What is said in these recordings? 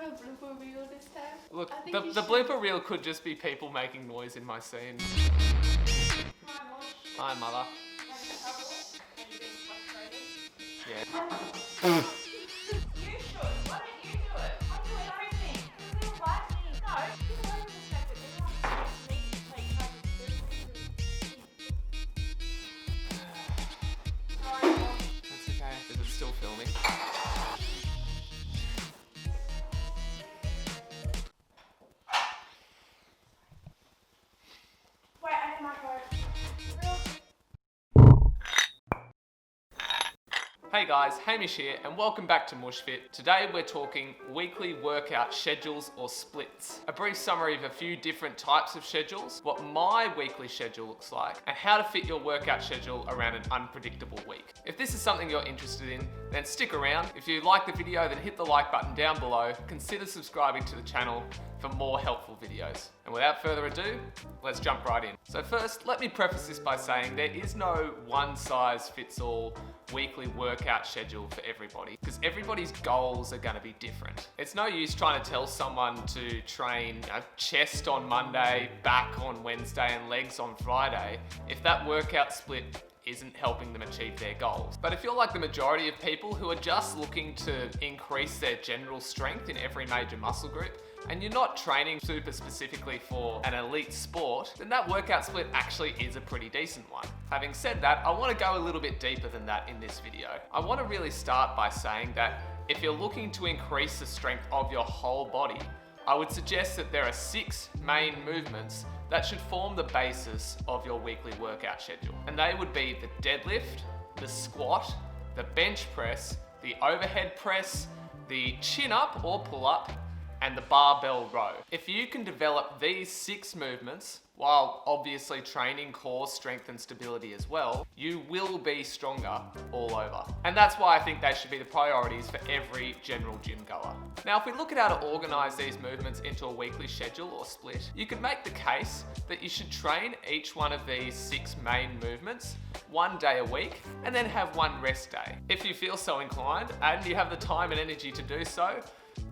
have a blooper reel this time? Look, I think the you should. blooper reel could just be people making noise in my scene. Hi, Mosh. Hi, mother. Having trouble? Have you been frustrated? Yeah. You should. Why don't you do it? I'm doing everything. It's little white thing. No, get away from the fact that everyone needs to take practice. Sorry, Mosh. That's okay. Is it still filming? Wait, I need my phone. Real Hey guys, Hamish here and welcome back to MushFit. Today we're talking weekly workout schedules or splits. A brief summary of a few different types of schedules, what my weekly schedule looks like, and how to fit your workout schedule around an unpredictable week. If this is something you're interested in, then stick around. If you like the video, then hit the like button down below. Consider subscribing to the channel for more helpful videos. And without further ado, let's jump right in. So first, let me preface this by saying there is no one size fits all weekly workout schedule for everybody, because everybody's goals are going to be different. It's no use trying to tell someone to train chest on Monday, back on Wednesday, and legs on Friday if that workout split isn't helping them achieve their goals. But if you're like the majority of people who are just looking to increase their general strength in every major muscle group, and you're not training super specifically for an elite sport, then that workout split actually is a pretty decent one. Having said that, I want to go a little bit deeper than that in this video. I want to really start by saying that if you're looking to increase the strength of your whole body, I would suggest that there are 6 main movements that should form the basis of your weekly workout schedule. And they would be the deadlift, the squat, the bench press, the overhead press, the chin-up or pull-up, and the barbell row. If you can develop these 6 movements, while obviously training core strength and stability as well, you will be stronger all over. And that's why I think they should be the priorities for every general gym goer. Now, if we look at how to organize these movements into a weekly schedule or split, you could make the case that you should train each one of these 6 main movements 1 day a week and then have 1 rest day. If you feel so inclined and you have the time and energy to do so,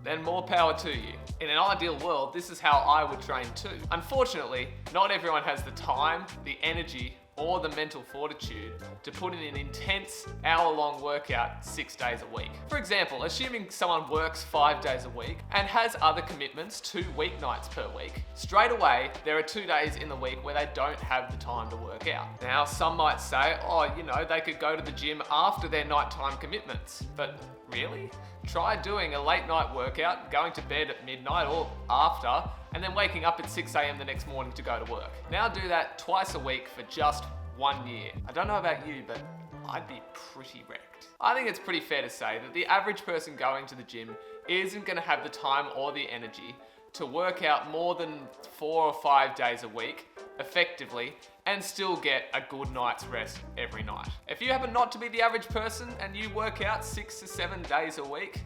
then more power to you. In an ideal world, this is how I would train too. Unfortunately, not everyone has the time, the energy, or the mental fortitude to put in an intense hour-long workout 6 days a week. For example, assuming someone works 5 days a week and has other commitments 2 weeknights per week, straight away there are 2 days in the week where they don't have the time to work out. Now, some might say, oh, you know, they could go to the gym after their nighttime commitments, but really? Try doing a late night workout, going to bed at midnight or after, and then waking up at 6 a.m. the next morning to go to work. Now do that twice a week for just 1 year. I don't know about you, but I'd be pretty wrecked. I think it's pretty fair to say that the average person going to the gym isn't going to have the time or the energy to work out more than 4 or 5 days a week effectively and still get a good night's rest every night. If you happen not to be the average person and you work out 6 to 7 days a week,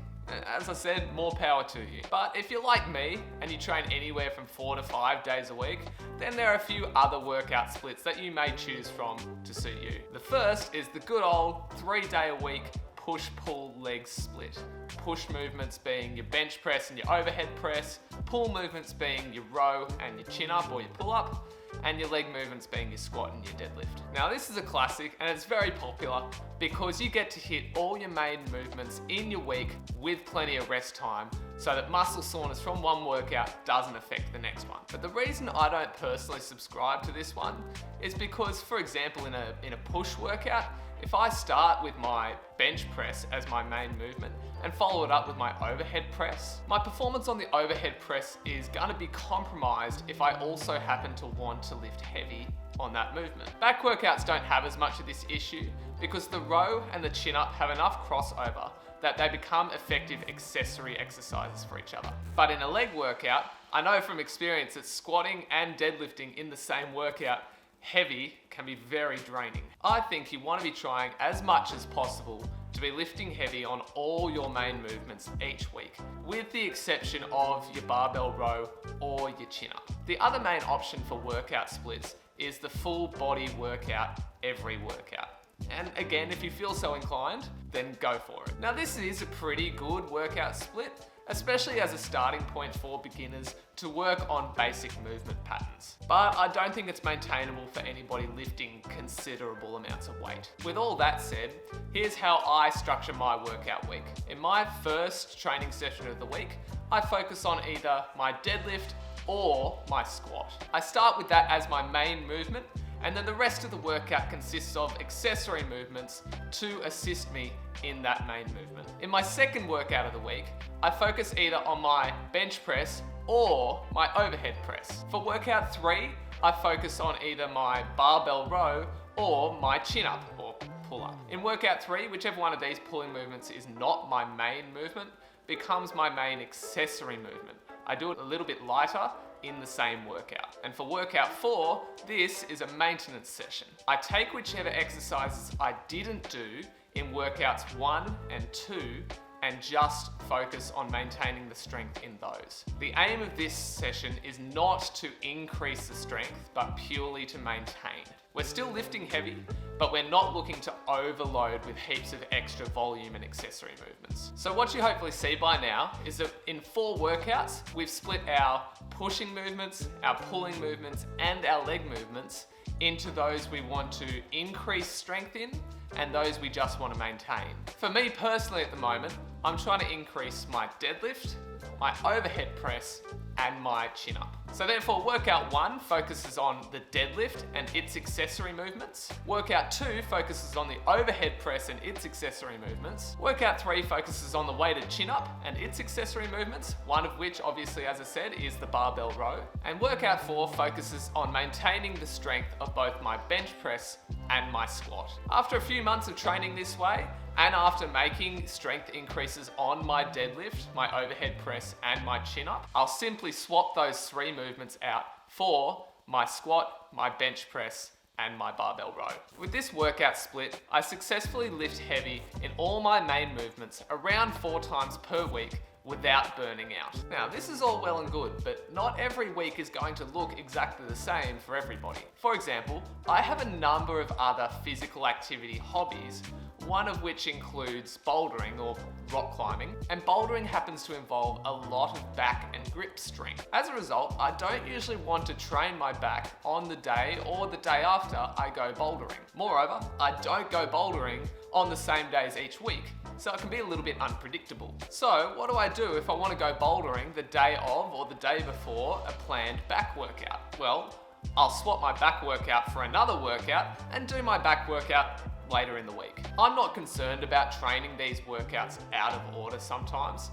as I said, more power to you. But if you're like me and you train anywhere from 4 to 5 days a week, then there are a few other workout splits that you may choose from to suit you. The first is the good old 3-day-a-week push-pull leg split. Push movements being your bench press and your overhead press, pull movements being your row and your chin-up or your pull-up, and your leg movements being your squat and your deadlift. Now this is a classic and it's very popular because you get to hit all your main movements in your week with plenty of rest time so that muscle soreness from one workout doesn't affect the next one. But the reason I don't personally subscribe to this one is because, for example, in a push workout, if I start with my bench press as my main movement and follow it up with my overhead press, my performance on the overhead press is going to be compromised if I also happen to want to lift heavy on that movement. Back workouts don't have as much of this issue because the row and the chin-up have enough crossover that they become effective accessory exercises for each other. But in a leg workout, I know from experience that squatting and deadlifting in the same workout heavy can be very draining. I think you want to be trying as much as possible to be lifting heavy on all your main movements each week, with the exception of your barbell row or your chin-up. The other main option for workout splits is the full body workout every workout. And again, if you feel so inclined, then go for it. Now this is a pretty good workout split especially as a starting point for beginners to work on basic movement patterns. But I don't think it's maintainable for anybody lifting considerable amounts of weight. With all that said, here's how I structure my workout week. In my first training session of the week, I focus on either my deadlift or my squat. I start with that as my main movement, and then the rest of the workout consists of accessory movements to assist me in that main movement. In my second workout of the week, I focus either on my bench press or my overhead press. For workout 3, I focus on either my barbell row or my chin-up or pull-up. In workout 3, whichever one of these pulling movements is not my main movement, becomes my main accessory movement. I do it a little bit lighter in the same workout. And for workout 4, this is a maintenance session. I take whichever exercises I didn't do in workouts 1 and 2 and just focus on maintaining the strength in those. The aim of this session is not to increase the strength, but purely to maintain. We're still lifting heavy, but we're not looking to overload with heaps of extra volume and accessory movements. So what you hopefully see by now is that in 4 workouts, we've split our pushing movements, our pulling movements, and our leg movements into those we want to increase strength in and those we just want to maintain. For me personally at the moment, I'm trying to increase my deadlift, my overhead press, and my chin up. So therefore, workout 1 focuses on the deadlift and its accessory movements. Workout 2 focuses on the overhead press and its accessory movements. Workout 3 focuses on the weighted chin up and its accessory movements, one of which obviously, as I said, is the barbell row. And workout 4 focuses on maintaining the strength of both my bench press and my squat. After a few months of training this way, and after making strength increases on my deadlift, my overhead press, and my chin up, I'll simply swap those 3 movements out for my squat, my bench press, and my barbell row. With this workout split, I successfully lift heavy in all my main movements around 4 times per week without burning out. Now, this is all well and good, but not every week is going to look exactly the same for everybody. For example, I have a number of other physical activity hobbies, one of which includes bouldering or rock climbing, and bouldering happens to involve a lot of back and grip strength. As a result, I don't usually want to train my back on the day or the day after I go bouldering. Moreover, I don't go bouldering on the same days each week, so it can be a little bit unpredictable. So what do I do if I want to go bouldering the day of or the day before a planned back workout? Well, I'll swap my back workout for another workout and do my back workout later in the week. I'm not concerned about training these workouts out of order sometimes.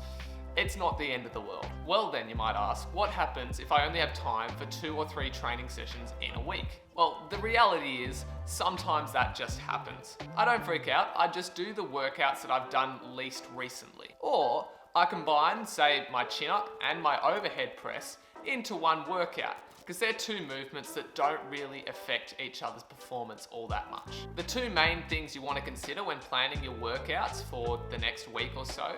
It's not the end of the world. Well then, you might ask, what happens if I only have time for 2 or 3 training sessions in a week? Well, the reality is, sometimes that just happens. I don't freak out, I just do the workouts that I've done least recently. Or I combine, say, my chin up and my overhead press into one workout, because they're 2 movements that don't really affect each other's performance all that much. The 2 main things you want to consider when planning your workouts for the next week or so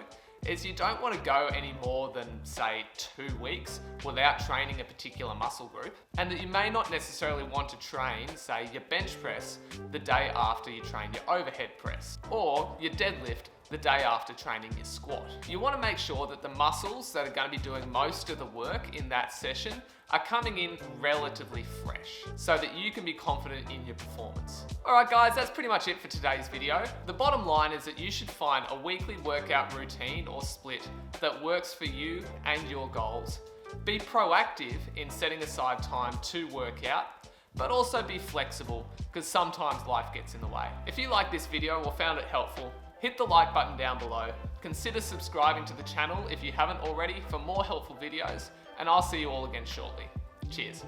is you don't want to go any more than, say, 2 weeks without training a particular muscle group, and that you may not necessarily want to train, say, your bench press the day after you train your overhead press, or your deadlift the day after training your squat. You want to make sure that the muscles that are going to be doing most of the work in that session are coming in relatively fresh so that you can be confident in your performance. Alright guys, that's pretty much it for today's video. The bottom line is that you should find a weekly workout routine or split that works for you and your goals. Be proactive in setting aside time to work out, but also be flexible because sometimes life gets in the way. If you like this video or found it helpful, hit the like button down below. Consider subscribing to the channel if you haven't already for more helpful videos, and I'll see you all again shortly. Cheers.